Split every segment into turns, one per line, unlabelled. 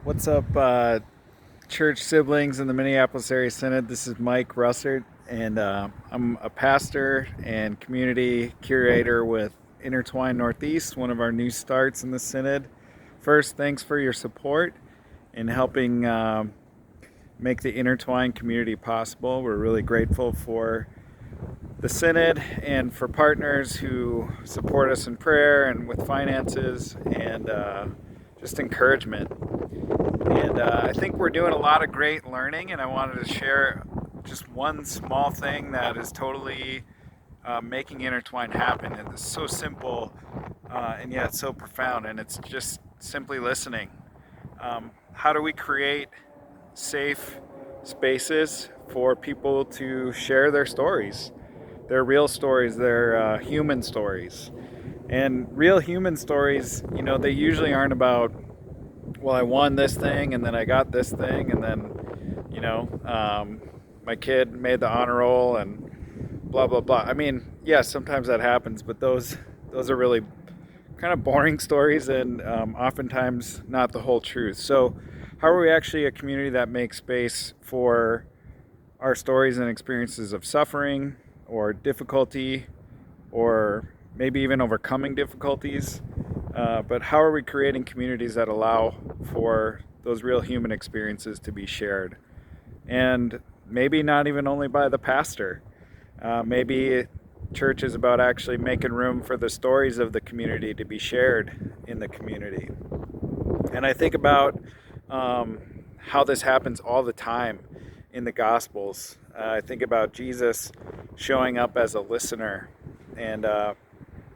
What's up, church siblings in the Minneapolis Area Synod? This is Mike Russert, and I'm a pastor and community curator with Intertwine Northeast, one of our new starts in the Synod. First, thanks for your support in helping make the Intertwine community possible. We're really grateful for the Synod and for partners who support us in prayer and with finances and just encouragement. And I think we're doing a lot of great learning, and I wanted to share just one small thing that is totally making Intertwine happen. And it's so simple and yet so profound, and it's just simply listening. How do we create safe spaces for people to share their stories, their real stories, their human stories? And real human stories, they usually aren't about, well, I won this thing and then I got this thing and then, my kid made the honor roll and blah blah blah. I mean, yes, sometimes that happens, but those are really kind of boring stories and oftentimes not the whole truth. So, how are we actually a community that makes space for our stories and experiences of suffering or difficulty or maybe even overcoming difficulties? But how are we creating communities that allow for those real human experiences to be shared? And maybe not even only by the pastor. Maybe church is about actually making room for the stories of the community to be shared in the community. And I think about how this happens all the time in the Gospels. I think about Jesus showing up as a listener. And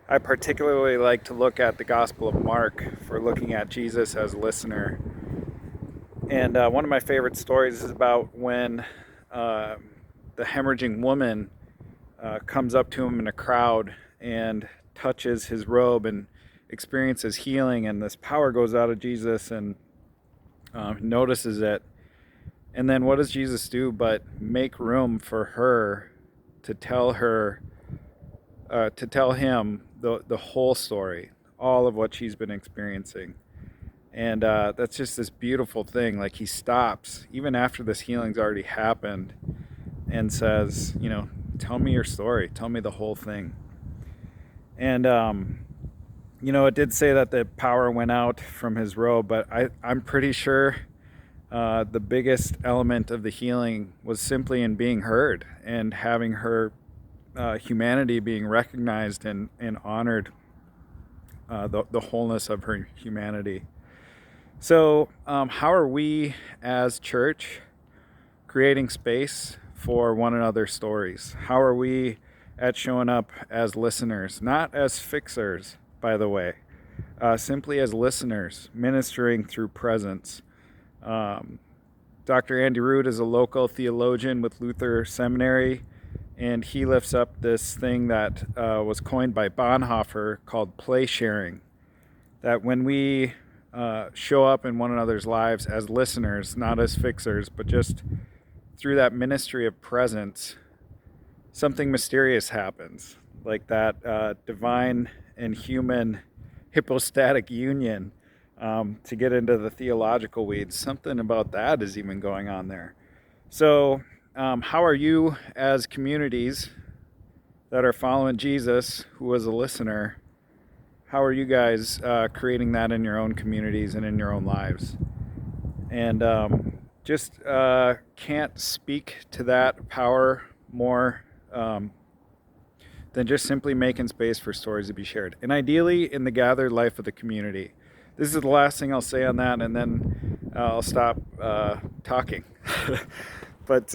I particularly like to look at the Gospel of Mark for looking at Jesus as a listener. And one of my favorite stories is about when the hemorrhaging woman comes up to him in a crowd and touches his robe and experiences healing, and this power goes out of Jesus and notices it. And then what does Jesus do but make room for her to tell him the whole story, all of what she's been experiencing. And that's just this beautiful thing. Like, he stops even after this healing's already happened and says, tell me your story, tell me the whole thing. And it did say that the power went out from his robe, but I'm pretty sure the biggest element of the healing was simply in being heard and having her humanity being recognized and honored, the wholeness of her humanity. So how are we as church creating space for one another's stories? How are we at showing up as listeners, not as fixers, by the way, simply as listeners, ministering through presence? Dr. Andy Root is a local theologian with Luther Seminary, and he lifts up this thing that was coined by Bonhoeffer called play sharing. That when we show up in one another's lives as listeners, not as fixers, but just through that ministry of presence, something mysterious happens, like that divine and human hypostatic union. To get into the theological weeds, something about that is even going on there. So, how are you as communities that are following Jesus, who was a listener, how are you guys creating that in your own communities and in your own lives? And just can't speak to that power more than just simply making space for stories to be shared. And ideally, in the gathered life of the community. This is the last thing I'll say on that, and then I'll stop talking. But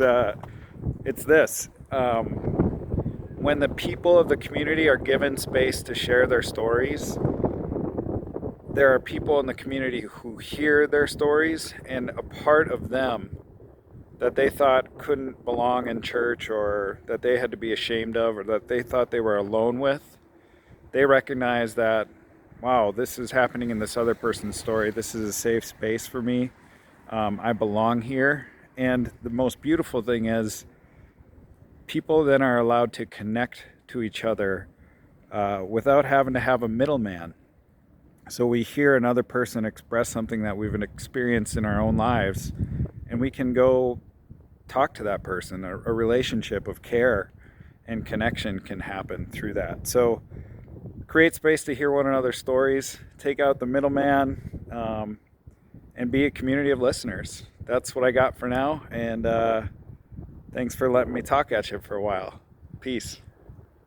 it's this. When the people of the community are given space to share their stories, there are people in the community who hear their stories, and a part of them that they thought couldn't belong in church, or that they had to be ashamed of, or that they thought they were alone with, they recognize that, wow, this is happening in this other person's story. This is a safe space for me. I belong here. And the most beautiful thing is, people then are allowed to connect to each other without having to have a middleman. So we hear another person express something that we've experienced in our own lives, and we can go talk to that person. A relationship of care and connection can happen through that. So create space to hear one another's stories, take out the middleman, and be a community of listeners. That's what I got for now, and thanks for letting me talk at you for a while. Peace.